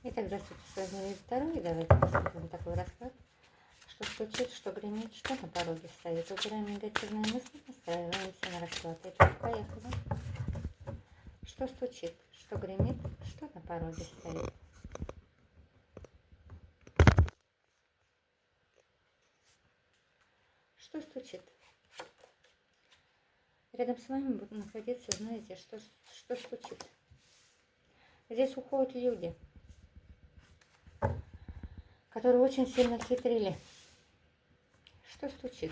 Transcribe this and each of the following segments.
Итак, здравствуйте, с вами Юрий Второй. Давайте посмотрим такой расклад. Что стучит, что гремит, что на пороге стоит. Убираем негативные мысли, настраиваемся на расклад. Итак, поехали. Что стучит, что гремит, что на пороге стоит. Что стучит? Рядом с вами будут находиться, знаете, что стучит. Здесь уходят люди, которые очень сильно хитрили. Что стучит?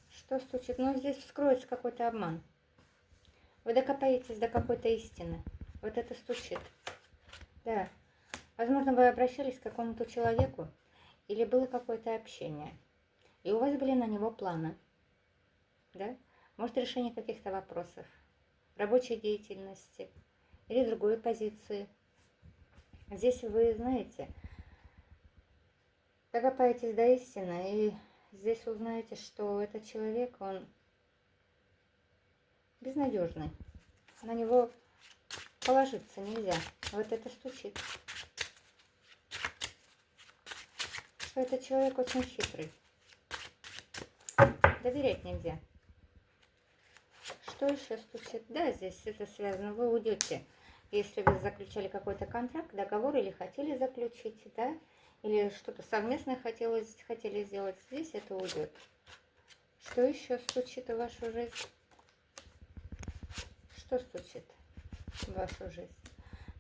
Что стучит? Ну, здесь вскроется какой-то обман. Вы докопаетесь до какой-то истины. Вот это стучит. Да. Возможно, вы обращались к какому-то человеку, или было какое-то общение, и у вас были на него планы. Да? Может, решение каких-то вопросов, рабочей деятельности или другой позиции. Здесь вы, знаете, докопаетесь до истины, и здесь узнаете, что этот человек, он безнадежный. На него положиться нельзя. Вот это стучит. Что этот человек очень хитрый. Доверять нельзя. Что еще стучит? Да, здесь это связано. Вы уйдете, если вы заключали какой-то контракт, договор или хотели заключить, да, или что-то совместное хотели сделать, здесь это уйдет. Что еще стучит в вашу жизнь? Что стучит в вашу жизнь?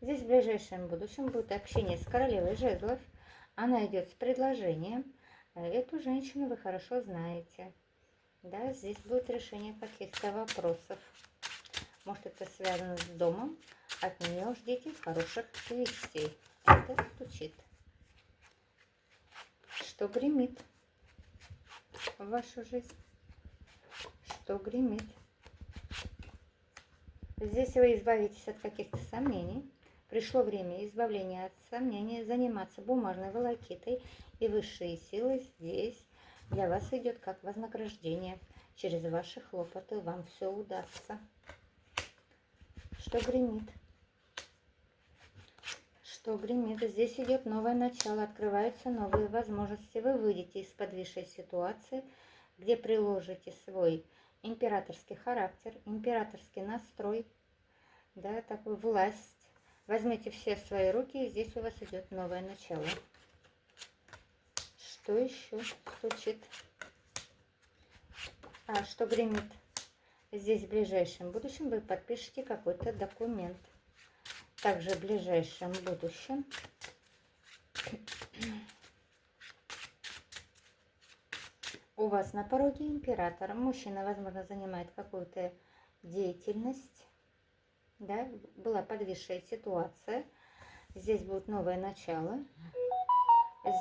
Здесь в ближайшем будущем будет общение с королевой жезлов. Она идет с предложением. Эту женщину вы хорошо знаете. Да, здесь будет решение каких-то вопросов. Может, это связано с домом. От нее ждите хороших вестей. Это стучит. Что гремит в вашу жизнь? Что гремит? Здесь вы избавитесь от каких-то сомнений. Пришло время избавления от сомнений, заниматься бумажной волокитой, и высшие силы здесь для вас идет как вознаграждение. Через ваши хлопоты вам все удастся. Что гремит? Что гремит? Здесь идет новое начало, открываются новые возможности. Вы выйдете из подвисшей ситуации, где приложите свой императорский характер, императорский настрой, да, такую власть. Возьмите все в свои руки, и здесь у вас идет новое начало. Что еще стучит? Что гремит? Здесь в ближайшем будущем вы подпишете какой-то документ. Также в ближайшем будущем у вас на пороге император. Мужчина, возможно, занимает какую-то деятельность. Да, была подвисшая ситуация. Здесь будет новое начало.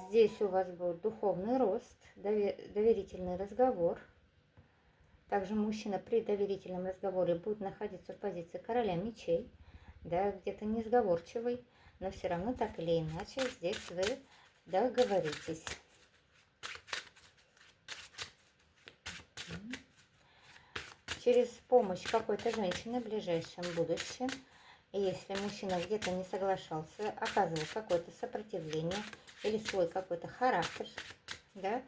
Здесь у вас будет духовный рост, доверительный разговор. Также мужчина при доверительном разговоре будет находиться в позиции короля мечей. Да, где-то несговорчивый, но все равно так или иначе здесь вы договоритесь. Через помощь какой-то женщины в ближайшем будущем, и если мужчина где-то не соглашался, оказывал какое-то сопротивление или свой какой-то характер, да,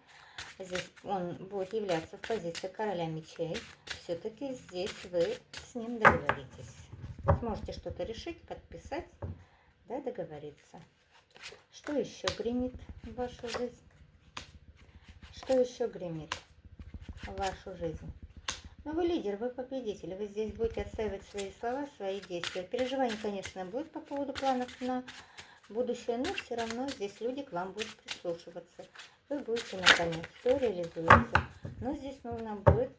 здесь он будет являться в позиции короля мечей, все-таки здесь вы с ним договоритесь. Сможете что-то решить, подписать, да, договориться. Что еще гремит в вашу жизнь? Что еще гремит в вашу жизнь? Ну, вы лидер, вы победитель, вы здесь будете отстаивать свои слова, свои действия. Переживания, конечно, будут по поводу планов на будущее, но все равно здесь люди к вам будут прислушиваться. Вы будете на коне, все реализуется. Но здесь нужно будет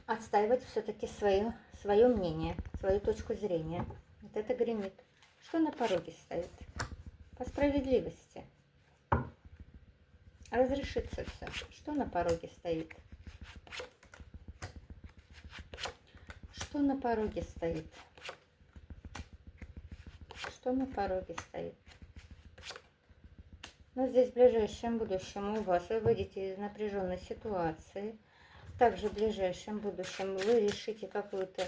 отстаивать все-таки свое мнение, свою точку зрения. Вот это гремит. Что на пороге стоит? По справедливости. Разрешится все. Что на пороге стоит? Что на пороге стоит? Что на пороге стоит? Но здесь в ближайшем будущем у вас вы выйдете из напряженной ситуации. Также в ближайшем будущем вы решите какую-то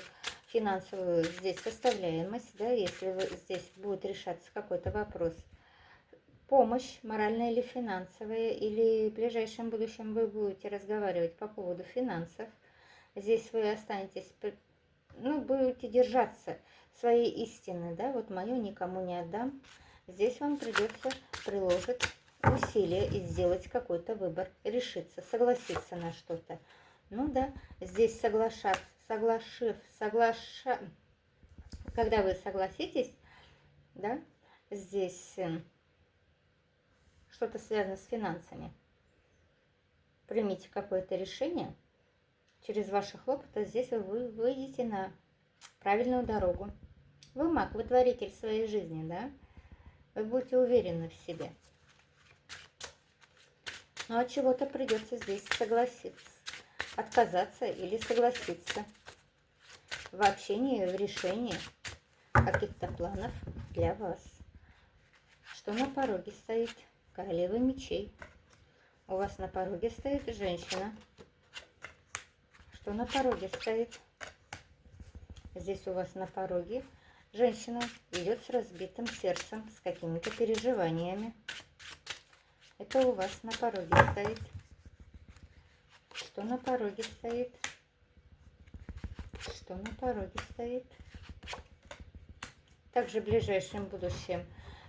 финансовую здесь составляемость, да, если здесь будет решаться какой-то вопрос. Помощь, моральная или финансовая, или в ближайшем будущем вы будете разговаривать по поводу финансов. Здесь вы останетесь, ну, будете держаться своей истины, да, вот мою никому не отдам. Здесь вам придется приложить усилия и сделать какой-то выбор, решиться, согласиться на что-то. Ну да, здесь когда вы согласитесь, да, здесь что-то связано с финансами, примите какое-то решение, через ваши хлопоты здесь вы выйдете на правильную дорогу. Вы маг, вы творитель своей жизни, да? Вы будете уверены в себе. Но от чего-то придется здесь согласиться, отказаться или согласиться в общении, в решении каких-то планов для вас. Что на пороге стоит? Королева мечей. У вас на пороге стоит женщина. Что на пороге стоит? Здесь у вас на пороге женщина идет с разбитым сердцем, с какими-то переживаниями. Это у вас на пороге стоит. Что на пороге стоит? Что на пороге стоит? Также в ближайшем будущем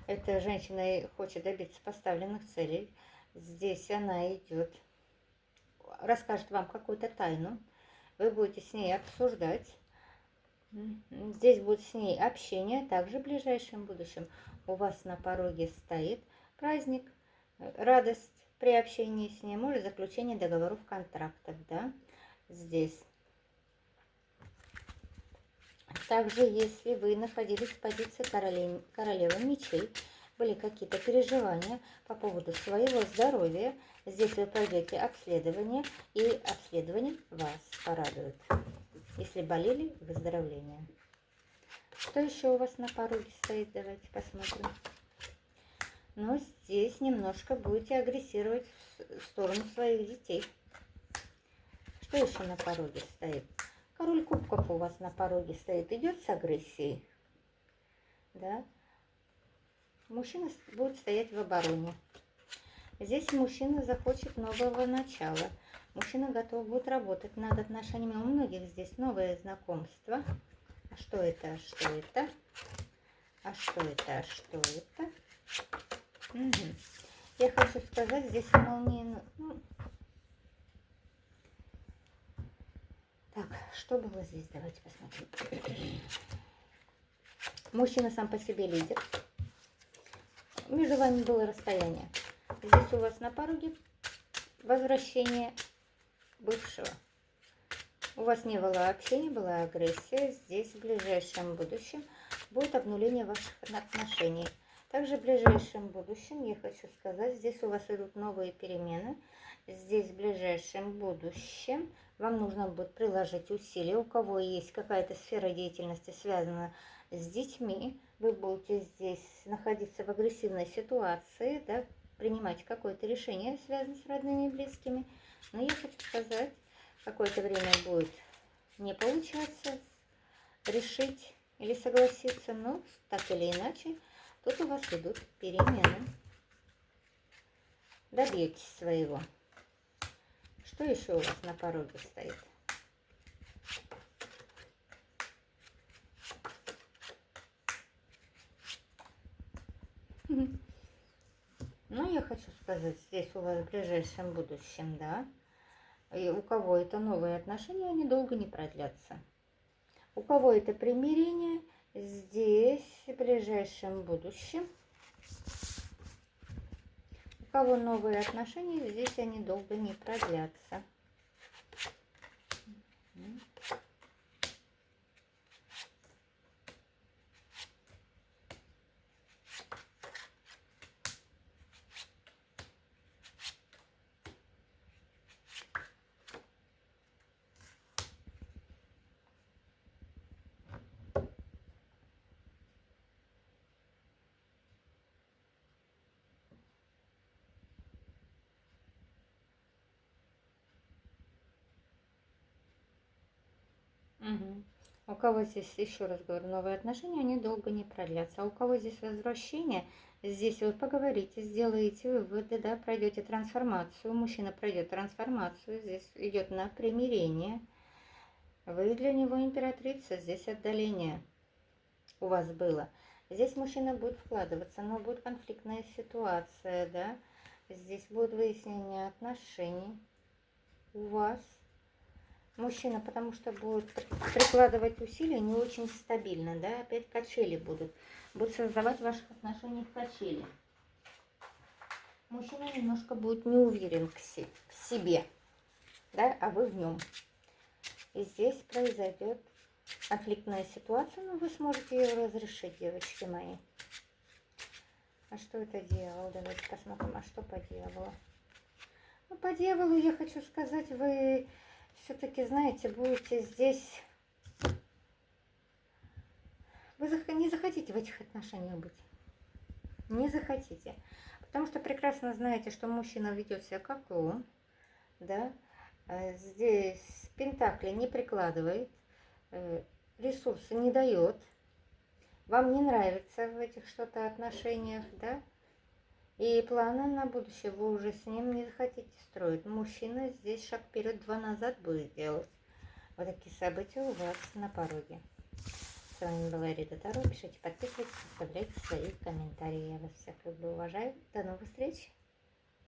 эта женщина хочет добиться поставленных целей. Здесь она идет, расскажет вам какую-то тайну. Вы будете с ней обсуждать. Здесь будет с ней общение. Также в ближайшем будущем у вас на пороге стоит праздник, радость при общении с ней, может заключение договоров, контрактов, да, здесь. Также, если вы находились в позиции королевы мечей, были какие-то переживания по поводу своего здоровья, здесь вы пройдете обследование, и обследование вас порадует. Если болели, выздоровление. Что еще у вас на пороге стоит? Давайте посмотрим. Но здесь немножко будете агрессировать в сторону своих детей. Что еще на пороге стоит? Король кубков у вас на пороге стоит. Идет с агрессией. Да? Мужчина будет стоять в обороне. Здесь мужчина захочет нового начала. Мужчина готов будет работать над отношениями. У многих здесь новое знакомство. А что это? А что это? А что это? А что это? Угу. Я хочу сказать, здесь молния... Так, что было здесь? Давайте посмотрим. Мужчина сам по себе лидер. Между вами было расстояние. Здесь у вас на пороге возвращение бывшего. У вас не было общения, была агрессия. Здесь в ближайшем будущем будет обнуление ваших отношений. Также в ближайшем будущем, я хочу сказать, здесь у вас идут новые перемены. Здесь в ближайшем будущем вам нужно будет приложить усилия. У кого есть какая-то сфера деятельности, связанная с детьми, вы будете здесь находиться в агрессивной ситуации, да, принимать какое-то решение, связанное с родными и близкими. Но я хочу сказать, какое-то время будет не получаться решить или согласиться, но так или иначе, тут у вас идут перемены. Добьетесь своего. Что еще у вас на пороге стоит? Ну, я хочу сказать, здесь у вас в ближайшем будущем, да, и у кого это новые отношения, они долго не продлятся. У кого это примирение, здесь в ближайшем будущем. У кого новые отношения, здесь они долго не продлятся. Угу. У кого здесь, еще раз говорю, новые отношения, они долго не продлятся. А у кого здесь возвращение, здесь вы поговорите, сделаете выводы, да, пройдете трансформацию. Мужчина пройдет трансформацию, здесь идет на примирение. Вы для него императрица, здесь отдаление у вас было. Здесь мужчина будет вкладываться, но будет конфликтная ситуация, да. Здесь будет выяснение отношений у вас. Мужчина, потому что будет прикладывать усилия, не очень стабильно, да, опять качели будут. Будут создавать в ваших отношениях качели. Мужчина немножко будет не уверен к себе, да, а вы в нем. И здесь произойдет конфликтная ситуация, но вы сможете ее разрешить, девочки мои. А что это дьявол? Давайте посмотрим, а что по дьяволу? Ну, по дьяволу я хочу сказать, вы все-таки, знаете, будете здесь... Вы не захотите в этих отношениях быть. Не захотите. Потому что прекрасно знаете, что мужчина ведет себя как он, да. Здесь пентакли не прикладывает, ресурсы не дает. Вам не нравится в этих что-то отношениях, да? И планы на будущее вы уже с ним не захотите строить. Мужчина здесь шаг вперед, два назад будет делать. Вот такие события у вас на пороге. С вами была Рида Таро. Пишите, подписывайтесь, оставляйте свои комментарии. Я вас всех люблю, уважаю. До новых встреч!